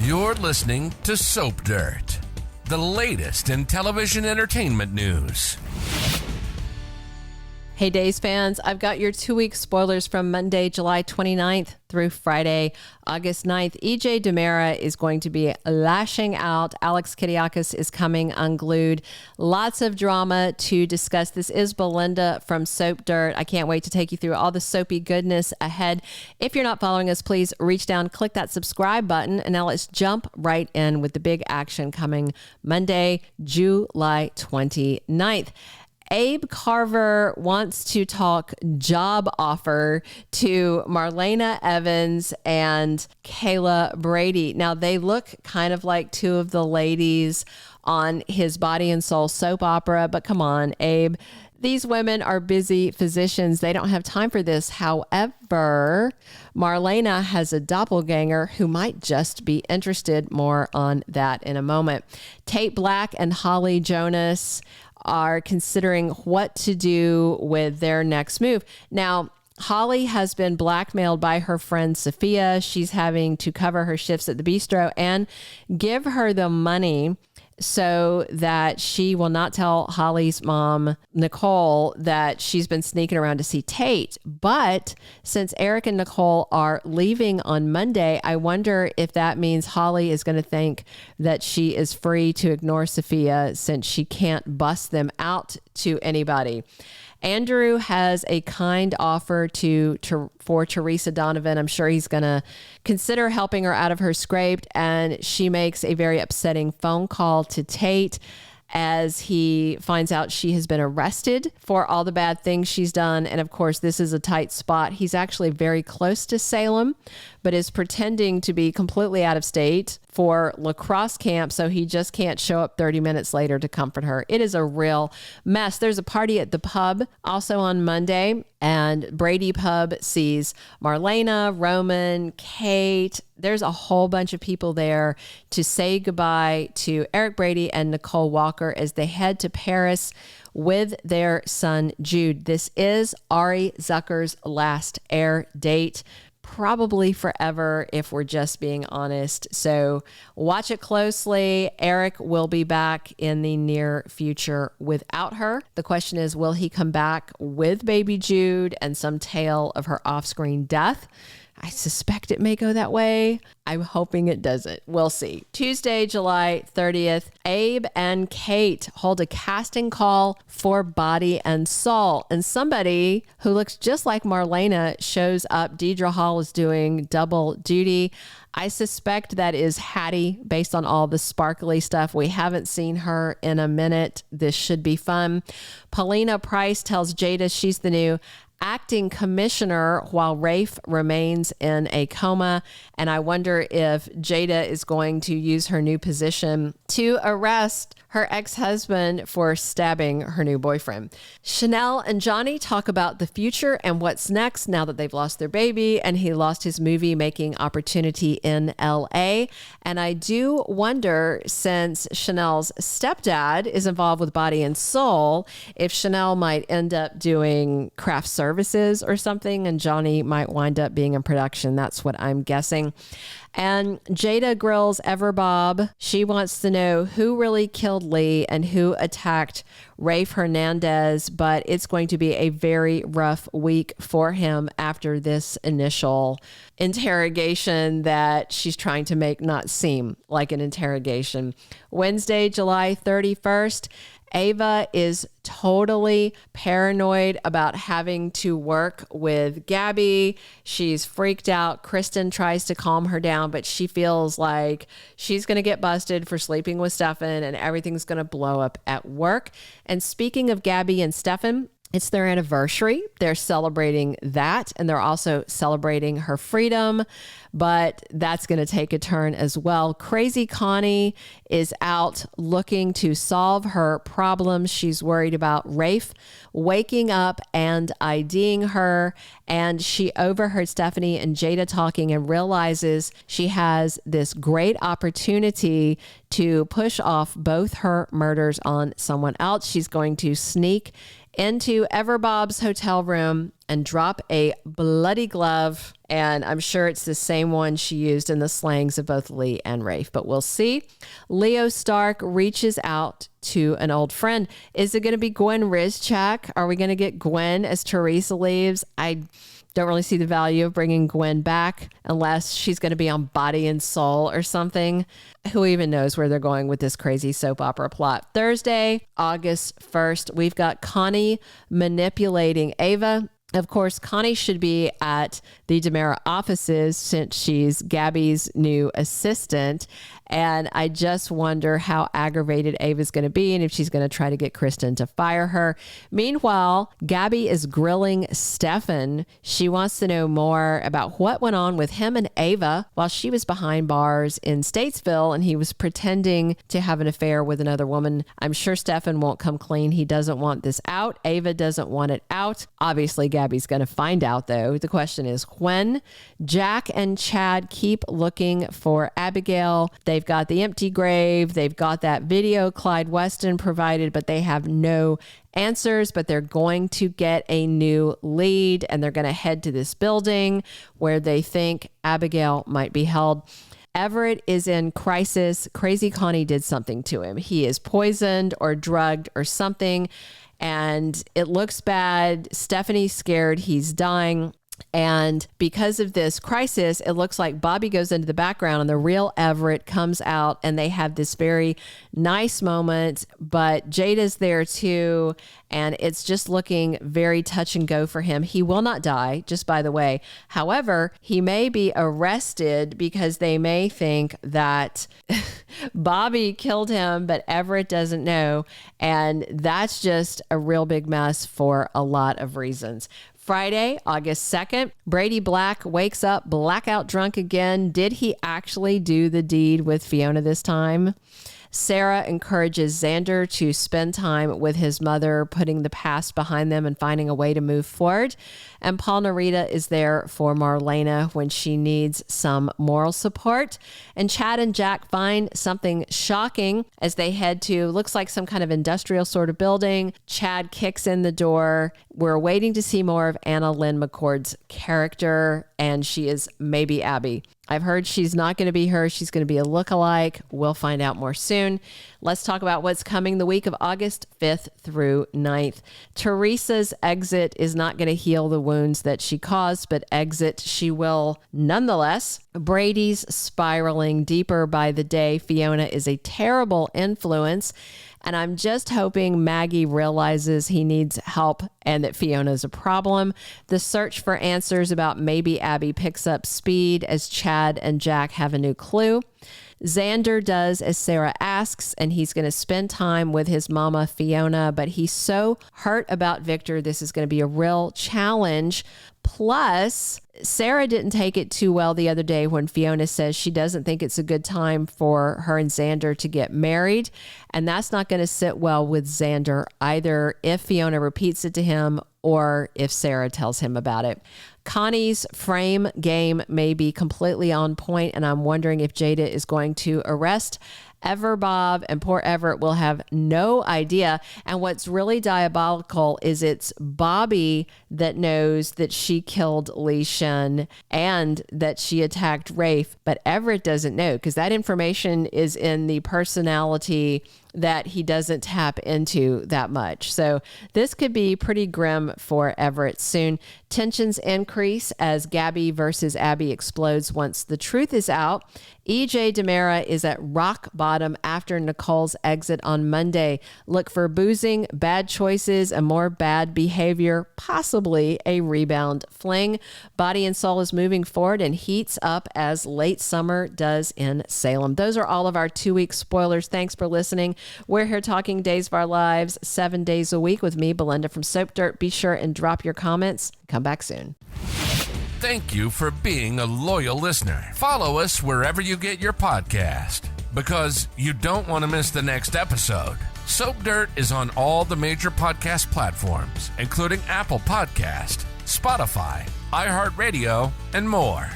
You're listening to Soap Dirt, the latest in television entertainment news. Hey, Days fans, I've got your 2-week spoilers from Monday, July 29th through Friday, August 9th. Jack DiMera is going to be lashing out. Alex Kiriakis is coming unglued. Lots of drama to discuss. This is Belinda from Soap Dirt. I can't wait to take you through all the soapy goodness ahead. If you're not following us, please reach down, click that subscribe button, and now let's jump right in with the big action coming Monday, July 29th. Abe Carver wants to talk job offer to Marlena Evans and Kayla Brady. Now, they look kind of like two of the ladies on his Body and Soul soap opera, but come on, Abe. These women are busy physicians. They don't have time for this. However, Marlena has a doppelganger who might just be interested. More on that in a moment. Tate Black and Holly Jonas are considering what to do with their next move. Now, Holly has been blackmailed by her friend Sophia. She's having to cover her shifts at the bistro and give her the money so that she will not tell Holly's mom, Nicole, that she's been sneaking around to see Tate. But since Eric and Nicole are leaving on Monday, I wonder if that means Holly is going to think that she is free to ignore Sophia since she can't bust them out to anybody. Andrew has a kind offer for Theresa Donovan. I'm sure he's going to consider helping her out of her scrape. And she makes a very upsetting phone call to Tate as he finds out she has been arrested for all the bad things she's done. And of course, this is a tight spot. He's actually very close to Salem, but is pretending to be completely out of state for lacrosse camp, so he just can't show up 30 minutes later to comfort her. It is a real mess. There's a party at the pub also on Monday, and Brady Pub sees Marlena, Roman, Kate. There's a whole bunch of people there to say goodbye to Eric Brady and Nicole Walker as they head to Paris with their son, Jude. This is Ari Zucker's last air date. Probably forever, if we're just being honest. So watch it closely. Eric will be back in the near future without her. The question is, will he come back with baby Jude and some tale of her off-screen death? I suspect it may go that way. I'm hoping it doesn't. We'll see. Tuesday, July 30th, Abe and Kate hold a casting call for Body and Soul. And somebody who looks just like Marlena shows up. Deidre Hall is doing double duty. I suspect that is Hattie based on all the sparkly stuff. We haven't seen her in a minute. This should be fun. Paulina Price tells Jada she's the new acting commissioner while Rafe remains in a coma. And I wonder if Jada is going to use her new position to arrest her ex-husband for stabbing her new boyfriend. Chanel and Johnny talk about the future and what's next now that they've lost their baby and he lost his movie making opportunity in LA. And I do wonder, since Chanel's stepdad is involved with Body and Soul, if Chanel might end up doing craft services or something and Johnny might wind up being in production. That's what I'm guessing. And Jada grills Everbob. She wants to know who really killed Lee and who attacked Rafe Hernandez, but it's going to be a very rough week for him after this initial interrogation that she's trying to make not seem like an interrogation. Wednesday, July 31st, Ava is totally paranoid about having to work with Gabby. She's freaked out. Kristen tries to calm her down, but she feels like she's going to get busted for sleeping with Stefan and everything's going to blow up at work. And speaking of Gabby and Stefan, it's their anniversary. They're celebrating that, and they're also celebrating her freedom, but that's going to take a turn as well. Crazy Connie is out looking to solve her problems. She's worried about Rafe waking up and IDing her, and she overheard Stephanie and Jada talking and realizes she has this great opportunity to push off both her murders on someone else. She's going to sneak into Everbob's hotel room and drop a bloody glove. And I'm sure it's the same one she used in the slangs of both Lee and Rafe, but we'll see. Leo Stark reaches out to an old friend. Is it going to be Gwen Rizchak? Are we going to get Gwen as Theresa leaves? I don't really see the value of bringing Gwen back unless she's going to be on Body and Soul or something. Who even knows where they're going with this crazy soap opera plot? Thursday, August 1st, we've got Connie manipulating Ava. Of course, Connie should be at the DiMera offices since she's Gabby's new assistant. And I just wonder how aggravated Ava's going to be and if she's going to try to get Kristen to fire her. Meanwhile, Gabby is grilling Stefan. She wants to know more about what went on with him and Ava while she was behind bars in Statesville and he was pretending to have an affair with another woman. I'm sure Stefan won't come clean. He doesn't want this out. Ava doesn't want it out. Obviously, Gabby's going to find out, though. The question is when. Jack and Chad keep looking for Abigail. They've got the empty grave. They've got that video Clyde Weston provided, but they have no answers. But they're going to get a new lead and they're going to head to this building where they think Abigail might be held. Everett is in crisis. Crazy Connie did something to him. He is poisoned or drugged or something. And it looks bad. Stephanie's scared he's dying. And because of this crisis, it looks like Bobby goes into the background and the real Everett comes out and they have this very nice moment, but Jada's there too. And it's just looking very touch and go for him. He will not die, just by the way. However, he may be arrested because they may think that Bobby killed him, but Everett doesn't know. And that's just a real big mess for a lot of reasons. Friday, August 2nd, Brady Black wakes up blackout drunk again. Did he actually do the deed with Fiona this time? Sarah encourages Xander to spend time with his mother, putting the past behind them and finding a way to move forward. And Paul Narita is there for Marlena when she needs some moral support. And Chad and Jack find something shocking as they head to, looks like some kind of industrial sort of building. Chad kicks in the door. We're waiting to see more of Anna Lynn McCord's character, and she is maybe Abby. I've heard she's not going to be her. She's going to be a lookalike. We'll find out more soon. Let's talk about what's coming the week of August 5th through 9th. Theresa's exit is not going to heal the wounds that she caused, but exit she will nonetheless. Brady's spiraling deeper by the day. Fiona is a terrible influence. And I'm just hoping Maggie realizes he needs help and that Fiona's a problem. The search for answers about maybe Abby picks up speed as Chad and Jack have a new clue. Xander does as Sarah asks, and he's going to spend time with his mama, Fiona, but he's so hurt about Victor. This is going to be a real challenge. Plus, Sarah didn't take it too well the other day when Fiona says she doesn't think it's a good time for her and Xander to get married. And that's not going to sit well with Xander either if Fiona repeats it to him or if Sarah tells him about it. Connie's frame game may be completely on point, and I'm wondering if Jada is going to arrest Everbob, and poor Everett will have no idea. And what's really diabolical is it's Bobby that knows that she killed Lee Shen and that she attacked Rafe, but Everett doesn't know because that information is in the personality that he doesn't tap into that much. So this could be pretty grim for Everett soon. Tensions increase as Gabby versus Abby explodes once the truth is out. EJ DiMera is at rock bottom after Nicole's exit on Monday. Look for boozing, bad choices, and more bad behavior, possibly a rebound fling. Body and Soul is moving forward and heats up as late summer does in Salem. Those are all of our 2-week spoilers. Thanks for listening. We're here talking Days of Our Lives 7 days a week with me, Belinda from Soap Dirt. Be sure and drop your comments. Come back soon. Thank you for being a loyal listener. Follow us wherever you get your podcast because you don't want to miss the next episode. Soap Dirt is on all the major podcast platforms, including Apple Podcast, Spotify, iHeartRadio, and more.